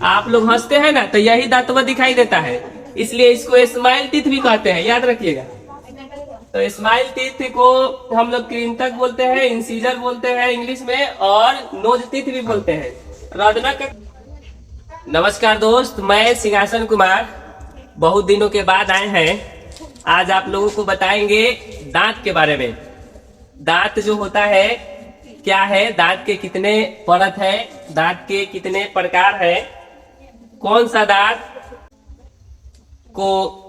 आप लोग हंसते हैं ना तो यही दांतवा दिखाई देता है, इसलिए इसको स्माइल टीथ भी कहते हैं, याद रखिएगा। तो स्माइल टीथ को हम लोग कृंतक बोलते हैं, इंसीजर बोलते हैं इंग्लिश में, और नोज टीथ भी बोलते हैं। रदनक। नमस्कार दोस्त, मैं सिंहासन कुमार बहुत दिनों के बाद आए हैं। आज आप लोगों को बताएंगे दांत के बारे में। दांत जो होता है क्या है, दांत के कितने परत है, दांत के कितने प्रकार है, कौन सा दांत को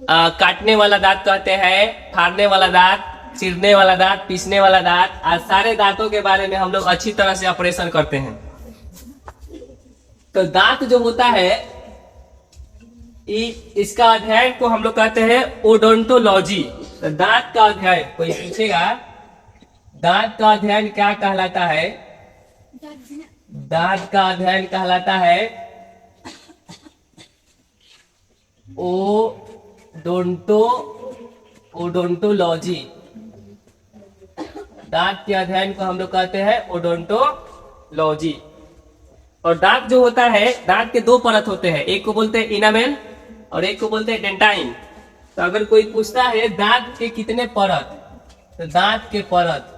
काटने वाला दांत कहते हैं, फाड़ने वाला दांत, चीरने वाला दांत, पीसने वाला दांत। आज सारे दांतों के बारे में हम लोग अच्छी तरह से ऑपरेशन करते हैं। तो दांत जो होता है इसका अध्ययन को हम लोग कहते हैं ओडोंटोलॉजी। तो दांत का अध्ययन, कोई पूछेगा दांत का अध्ययन क्या कहलाता है? दांत का अध्ययन कहलाता है ओडोंटोलॉजी। दांत के अध्ययन को हम लोग कहते हैं ओडोंटोलॉजी। और दांत जो होता है, दांत के दो परत होते हैं, एक को बोलते हैं इनामेल और एक को बोलते हैं डेंटाइन। तो अगर कोई पूछता है दांत के कितने परत, तो दांत के परत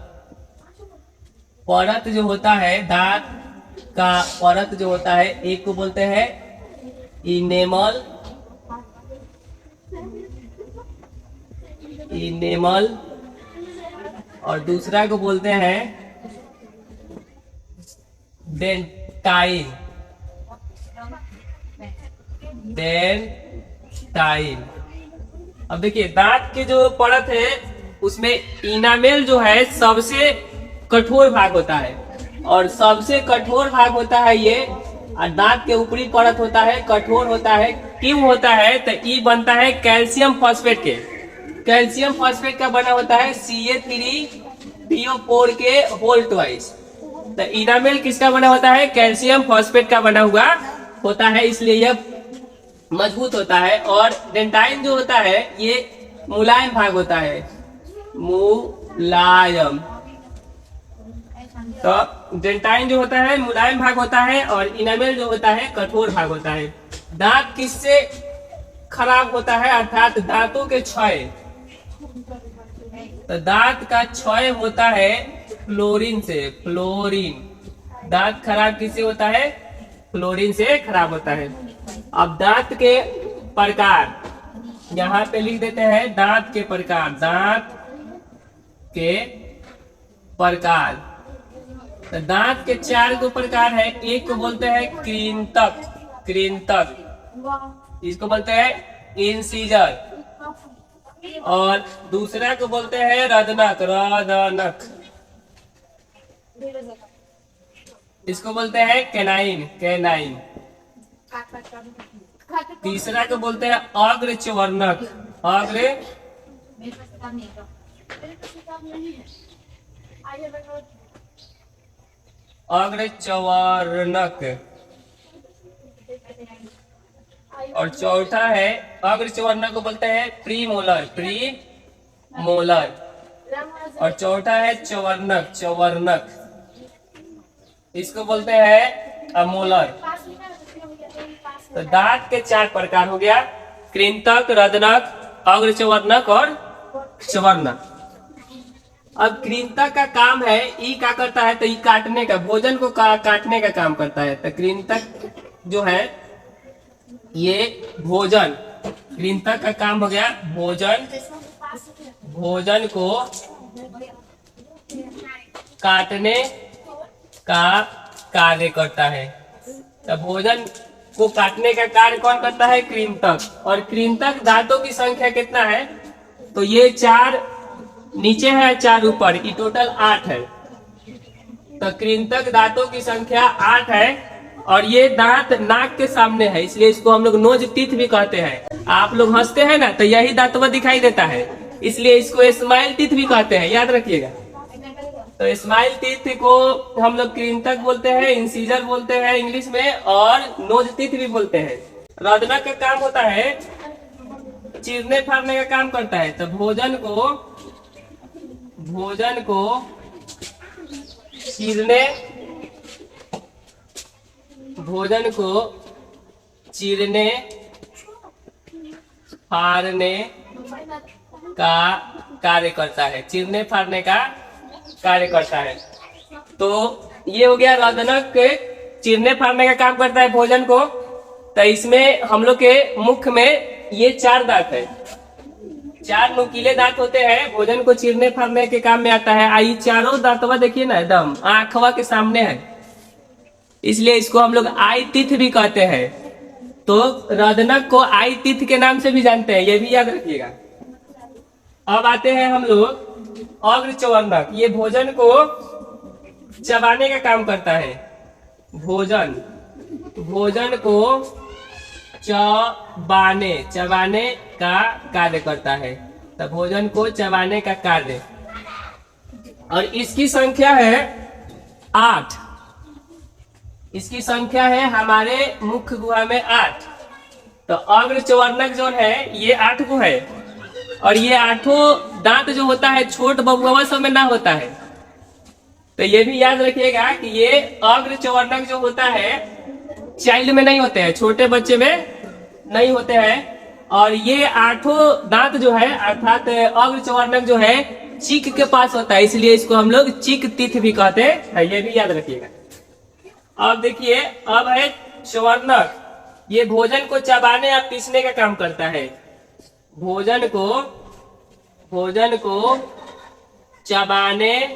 जो होता है, दांत का परत जो होता है, एक को बोलते हैं इनेमल और दूसरा को बोलते हैं डेंटाइन। अब देखिए दांत के जो परत है उसमें इनामेल जो है सबसे कठोर भाग होता है, और सबसे कठोर भाग होता है ये। और दांत के ऊपरी परत होता है कठोर होता है। क्यों होता है? तो ई बनता है कैल्शियम फॉस्फेट के। कैल्शियम फॉस्फेट का बना होता है CA3PO4 के होल ट्वाइस। तो इनामेल किसका बना होता है? कैल्शियम फॉस्फेट का बना हुआ होता है, इसलिए यह मजबूत होता है। और डेंटाइन जो होता है ये मुलायम भाग होता है, मुलायम। तो डेंटाइन जो होता है मुलायम भाग होता है और इनामेल जो होता है कठोर भाग होता है। दांत किससे खराब होता है? अर्थात दांतों के क्षय। तो दांत का क्षय होता है फ्लोरीन से। फ्लोरीन। दांत खराब किससे होता है? फ्लोरीन से खराब होता है। अब दांत के प्रकार यहाँ पे लिख देते हैं, दांत के प्रकार। दांत के प्रकार, तो दांत के 4 गो प्रकार है। एक को बोलते हैं कृंतक, इसको बोलते हैं इंसीजर, और दूसरा को बोलते हैं रदनक, इसको बोलते हैं कैनाइन। तीसरा को बोलते हैं अग्रच्वर्णक, और चौथा है अग्रच्वर्णक को बोलते हैं प्रीमोलर, और चौथा है चवर्णक, इसको बोलते हैं अमोलर। तो दांत के 4 प्रकार हो गया, कृंतक, रदनक, अग्रच्वर्णक और चवर्णक। अब कृंतक का काम है, ई क्या करता है? तो ई काटने का, भोजन को काटने का काम करता है। तो कृंतक जो है ये भोजन, कृंतक का काम हो गया भोजन को काटने का कार्य करता है। तो भोजन को काटने का कार्य कौन करता है? कृंतक। और कृंतक दांतों की संख्या कितना है? तो ये 4 नीचे है, 4 ऊपर, ये टोटल 8 है। तो कृंतक दांतों की संख्या 8 है, और ये दांत नाक के सामने है, इसलिए इसको हम लोग नोज टीथ भी कहते हैं। आप लोग हंसते हैं ना तो यही दांतवा दिखाई देता है, इसलिए इसको स्माइल टीथ भी कहते हैं, याद रखिएगा। तो स्माइल टीथ को हम लोग कृंतक बोलते हैं, इंसीजर बोलते हैं इंग्लिश में, और नोज टीथ भी बोलते हैं। रदनक का काम होता है चीरने फाड़ने का काम करता है। तो भोजन को चीरने भोजन को चीरने फाड़ने का कार्य करता है। चीरने फाड़ने का कार्य करता है। तो ये हो गया रदनक के चीरने फाड़ने का काम करता है भोजन को। तो इसमें हम लोग के मुख में ये 4 दांत है, 4 नुकीले दांत होते हैं, भोजन को चीरने फाड़ने के काम में आता है। आई चारों दांतवा देखिए ना, एकदम आंखवा के सामने है, इसलिए इसको हम लोग आई तिथ भी कहते हैं। तो रदनक को आई तिथ के नाम से भी जानते हैं, ये भी याद रखिएगा। अब आते हैं हम लोग अग्रचवर्णक। ये भोजन को चबाने का काम करता है। भोजन को चबाने का कार्य करता है। तो भोजन को चबाने का कार्य, और इसकी संख्या है 8। इसकी संख्या है हमारे मुख्य गुहा में 8। तो अग्रचवर्णक जो है ये 8 को है, और ये 8 दांत जो होता है छोट बबुआ सब में ना होता है। तो ये भी याद रखिएगा कि ये अग्रचवर्णक जो होता है चाइल्ड में नहीं होते हैं, छोटे बच्चे में नहीं होते हैं। और ये 8 दांत जो है अर्थात अग्रचवर्णक जो है चीक के पास होता है, इसलिए इसको हम लोग चीक तिथ भी कहते हैं, ये भी याद रखिएगा। अब देखिए, अब है चवर्णक। ये भोजन को चबाने या पीसने का काम करता है। भोजन को चबाने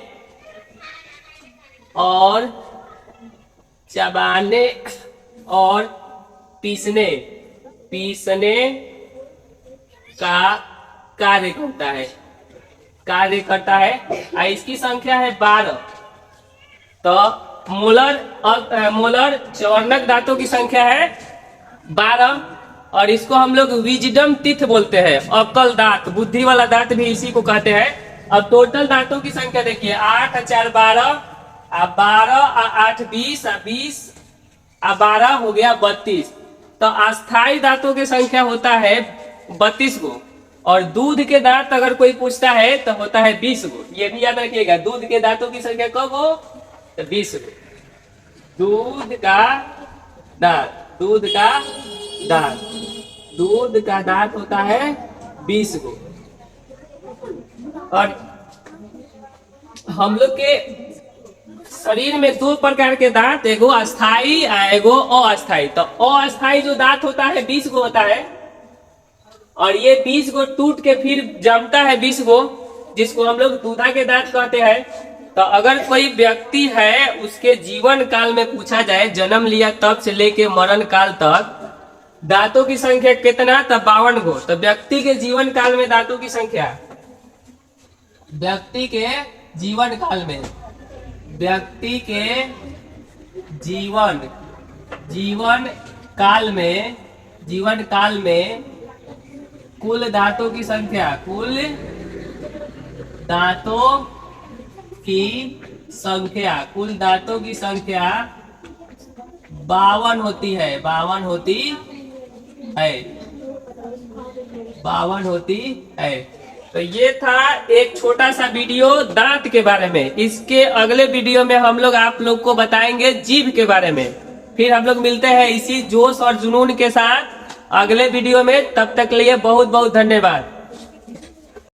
और पीसने का कार्य करता है। इसकी संख्या है 12। तो मोलर चवर्णक दांतों की संख्या है 12, और इसको हम लोग विजडम टीथ बोलते हैं। अक्ल दांत, बुद्धि वाला दांत भी इसी को कहते हैं। अब टोटल दांतों की संख्या देखिए, 8 और 4 12, 12 और 8 20, 20 और 12 हो गया 32। तो अस्थाई दांतों की संख्या होता है 32 गो, और दूध के दांत अगर कोई पूछता है तो होता है 20 गो। ये भी याद रखिएगा, दूध के दांतों की संख्या कब हो तो 20 गो। दूध का दांत होता है 20 गो। और हम लोग के शरीर में 2 प्रकार के दांत, एगो अस्थाई एगो अस्थाई। तो अस्थाई जो दांत होता है 20 गो होता है, और ये 20 गो टूट के फिर जमता है 20 गो, जिसको हम लोग दूधा के दांत कहते हैं। तो अगर कोई व्यक्ति है, उसके जीवन काल में पूछा जाए, जन्म लिया तब से लेके मरण काल तक दांतों की संख्या कितना, तो 52 गो। तो व्यक्ति के जीवन काल में दांतों की संख्या, व्यक्ति के जीवन काल में कुल दांतों की संख्या 52 होती है। 52 होती है। तो ये था एक छोटा सा वीडियो दांत के बारे में। इसके अगले वीडियो में हम लोग आप लोग को बताएंगे जीभ के बारे में। फिर हम लोग मिलते हैं इसी जोश और जुनून के साथ अगले वीडियो में। तब तक के लिए बहुत बहुत धन्यवाद।